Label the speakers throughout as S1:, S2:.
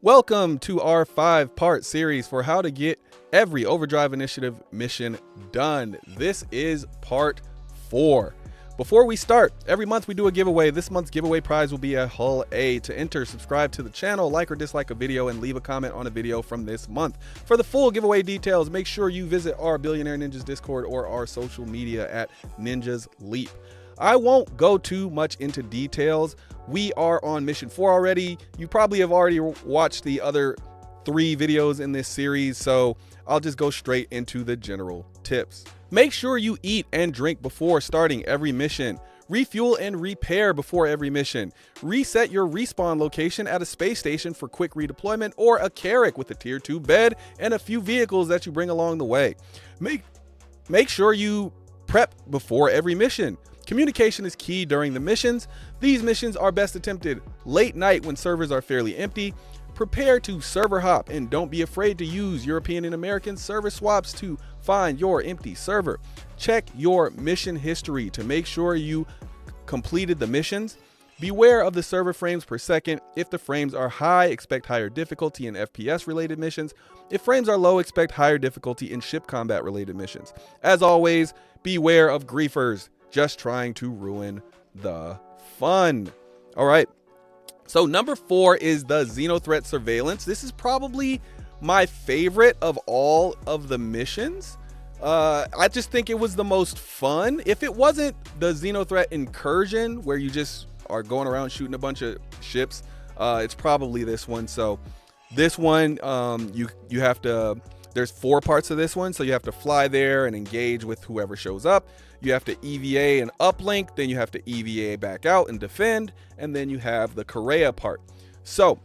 S1: Welcome to our 5-part series for how to get every Overdrive Initiative mission done. This is part 4. Before we start, every month we do a giveaway. This month's giveaway prize will be a Hull A. To enter, subscribe to the channel, like or dislike a video, and leave a comment on a video from this month. For the full giveaway details, make sure you visit our Billionaire Ninjas Discord or our social media at Ninjas Leap. I won't go too much into details. We are on mission 4 already. You probably have already watched the other 3 videos in this series, so I'll just go straight into the general tips. Make sure you eat and drink before starting every mission. Refuel and repair before every mission. Reset your respawn location at a space station for quick redeployment or a Carrack with a tier 2 bed and a few vehicles that you bring along the way. Make sure you prep before every mission. Communication is key during the missions. These missions are best attempted late night when servers are fairly empty. Prepare to server hop and don't be afraid to use European and American server swaps to find your empty server. Check your mission history to make sure you completed the missions. Beware of the server frames per second. If the frames are high, expect higher difficulty in FPS related missions. If frames are low, expect higher difficulty in ship combat related missions. As always, beware of griefers just trying to ruin the fun. All right. So number 4 is the Xenothreat surveillance. This is probably my favorite of all of the missions. I just think it was the most fun. If it wasn't the Xenothreat incursion where you just are going around shooting a bunch of ships, it's probably this one. So this one, you have to, there's 4 parts of this one. So you have to fly there and engage with whoever shows up. You have to EVA and uplink, then you have to EVA back out and defend, and then you have the Correa part. So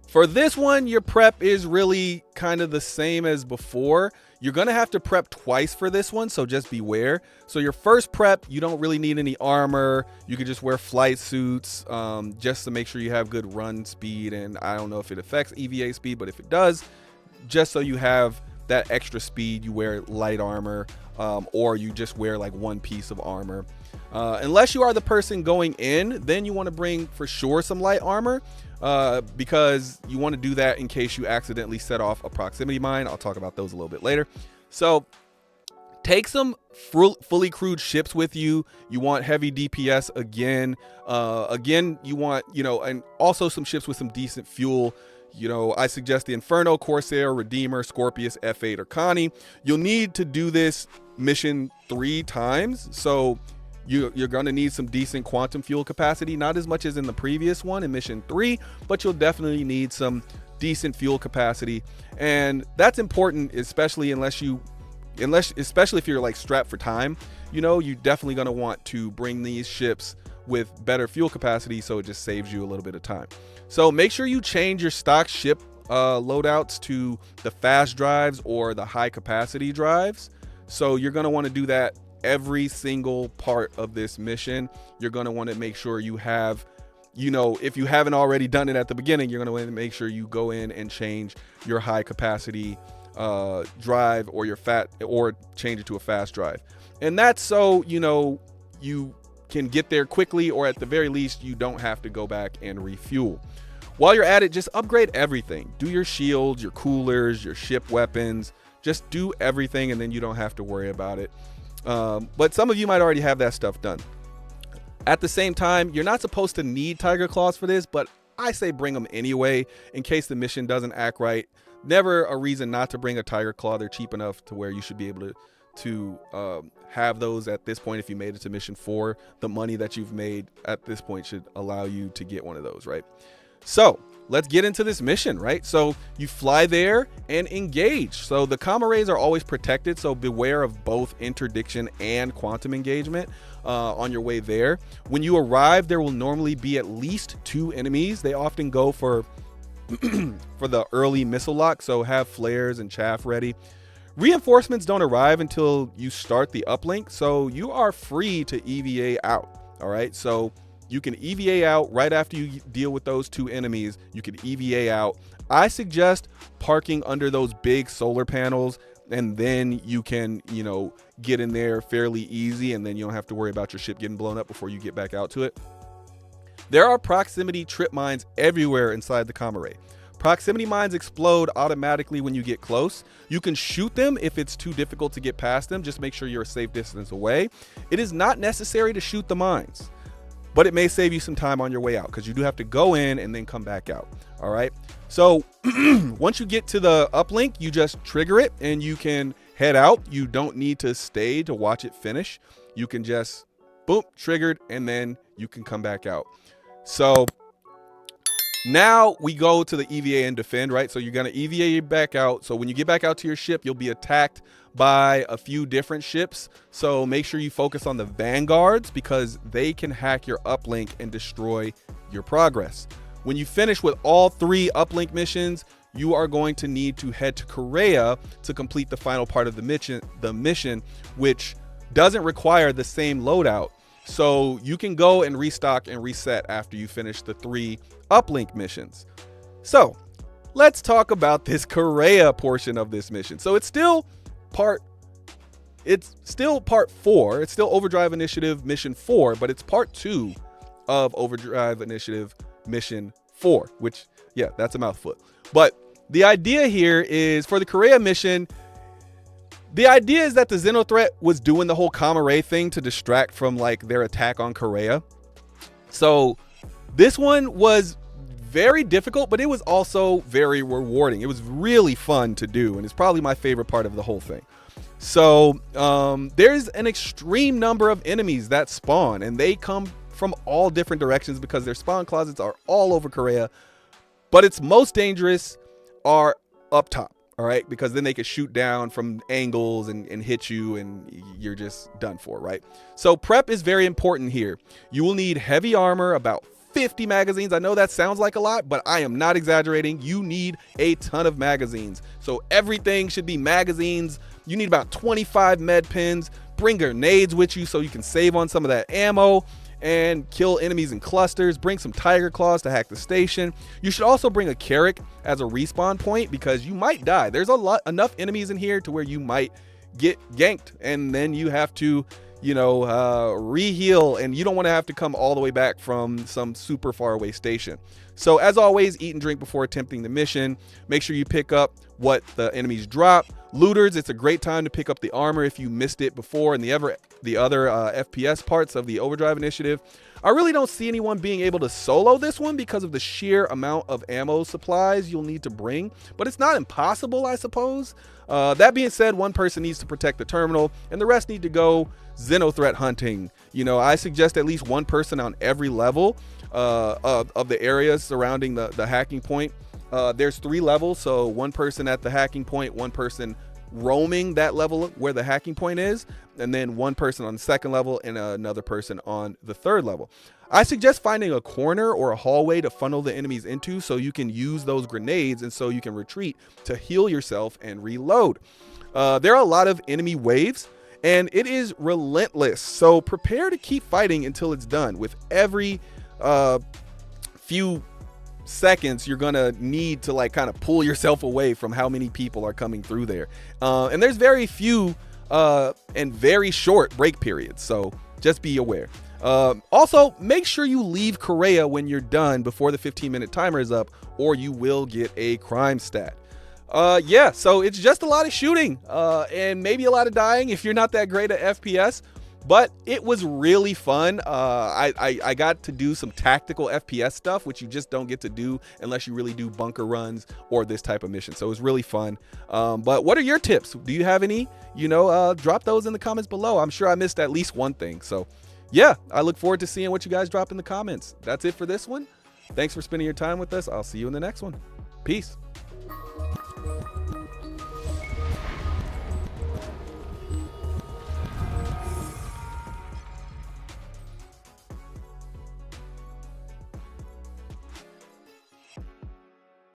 S1: for this one, your prep is really kind of the same as before. You're going to have to prep twice for this one, so just beware. So your first prep, you don't really need any armor. You can just wear flight suits just to make sure you have good run speed. And I don't know if it affects EVA speed, but if it does, just so you have that extra speed, you wear light armor, or you just wear like one piece of armor. Unless you are the person going in, then you want to bring for sure some light armor, because you want to do that in case you accidentally set off a proximity mine. I'll talk about those a little bit later. So take some fully crewed ships with you. You want heavy DPS again. You want, and also some ships with some decent fuel. I suggest the Inferno, Corsair, Redeemer, Scorpius, F8, or Connie. You'll need to do this mission 3 times. So you're going to need some decent quantum fuel capacity, not as much as in the previous one in mission 3, but you'll definitely need some decent fuel capacity. And that's important, especially if you're like strapped for time. You're definitely going to want to bring these ships with better fuel capacity, so it just saves you a little bit of time. So make sure you change your stock ship loadouts to the fast drives or the high capacity drives. So you're going to want to do that every single part of this mission. You're going to want to make sure you have, if you haven't already done it at the beginning, you're going to want to make sure you go in and change your high capacity drive or change it to a fast drive. And that's so, you can get there quickly, or at the very least, you don't have to go back and refuel. While you're at it, just upgrade everything. Do your shields, your coolers, your ship weapons. Just do everything, and then you don't have to worry about it. But some of you might already have that stuff done. At the same time, you're not supposed to need Tiger Claws for this, but I say bring them anyway in case the mission doesn't act right. Never a reason not to bring a Tiger Claw. They're cheap enough to where you should be able to have those at this point. If you made it to mission 4, the money that you've made at this point should allow you to get one of those, right? So let's get into this mission, right? So you fly there and engage. So the comm arrays are always protected, so beware of both interdiction and quantum engagement on your way there. When you arrive, there will normally be at least 2 enemies. They often go for the early missile lock, so have flares and chaff ready. Reinforcements don't arrive until you start the uplink, so you are free to EVA out. All right, so you can EVA out right after you deal with those 2 enemies. You can EVA out. I suggest parking under those big solar panels, and then you can, get in there fairly easy, and then you don't have to worry about your ship getting blown up before you get back out to it. There are proximity trip mines everywhere inside the comm array. Proximity mines explode automatically when you get close. You can shoot them if it's too difficult to get past them. Just make sure you're a safe distance away. It is not necessary to shoot the mines, but it may save you some time on your way out because you do have to go in and then come back out. All right. So once you get to the uplink, you just trigger it and you can head out. You don't need to stay to watch it finish. You can just boom, triggered, and then you can come back out. So now we go to the EVA and defend, right? So you're going to EVA back out. So when you get back out to your ship, you'll be attacked by a few different ships. So make sure you focus on the vanguards because they can hack your uplink and destroy your progress. When you finish with all 3 uplink missions, you are going to need to head to Korea to complete the final part of the mission, which doesn't require the same loadout. So you can go and restock and reset after you finish the 3 uplink missions. So let's talk about this Korea portion of this mission. So it's still part 4. It's still Overdrive Initiative Mission 4, but it's part 2 of Overdrive Initiative Mission 4, which, yeah, that's a mouthful. But the idea here is for the Korea mission, the idea is that the Xenothreat was doing the whole comm array thing to distract from like their attack on Korea. So this one was very difficult, but it was also very rewarding. It was really fun to do, and it's probably my favorite part of the whole thing. So there's an extreme number of enemies that spawn, and they come from all different directions because their spawn closets are all over Korea. But it's most dangerous are up top. All right, because then they could shoot down from angles and hit you and you're just done for, right? So prep is very important here. You will need heavy armor, about 50 magazines. I know that sounds like a lot, but I am not exaggerating. You need a ton of magazines. So everything should be magazines. You need about 25 med pins. Bring grenades with you so you can save on some of that ammo and kill enemies in clusters. Bring some tiger claws to hack the station. You should also bring a Carrack as a respawn point because you might die. There's enough enemies in here to where you might get ganked and then you have to, re-heal, and you don't want to have to come all the way back from some super far away station. So as always, eat and drink before attempting the mission. Make sure you pick up what the enemies drop. Looters, it's a great time to pick up the armor if you missed it before in the other FPS parts of the Overdrive Initiative. I really don't see anyone being able to solo this one because of the sheer amount of ammo supplies you'll need to bring, but it's not impossible, I suppose. That being said, one person needs to protect the terminal and the rest need to go Xenothreat hunting. I suggest at least one person on every level of the areas surrounding the hacking point. There's 3 levels, so one person at the hacking point, one person roaming that level where the hacking point is, and then one person on the 2nd level and another person on the 3rd level. I suggest finding a corner or a hallway to funnel the enemies into so you can use those grenades and so you can retreat to heal yourself and reload. There are a lot of enemy waves and it is relentless, so prepare to keep fighting until it's done. With every few seconds you're gonna need to kind of pull yourself away from how many people are coming through there, and there's very few and very short break periods, so just be aware. Also, make sure you leave Korea when you're done before the 15-minute timer is up, or you will get a crime stat. Yeah, so it's just a lot of shooting and maybe a lot of dying if you're not that great at FPS, but it was really fun. I got to do some tactical FPS stuff, which you just don't get to do unless you really do bunker runs or this type of mission. So it was really fun. But what are your tips? Do you have any? Drop those in the comments below. I'm sure I missed at least one thing. So yeah, I look forward to seeing what you guys drop in the comments. That's it for this one. Thanks for spending your time with us. I'll see you in the next one. Peace.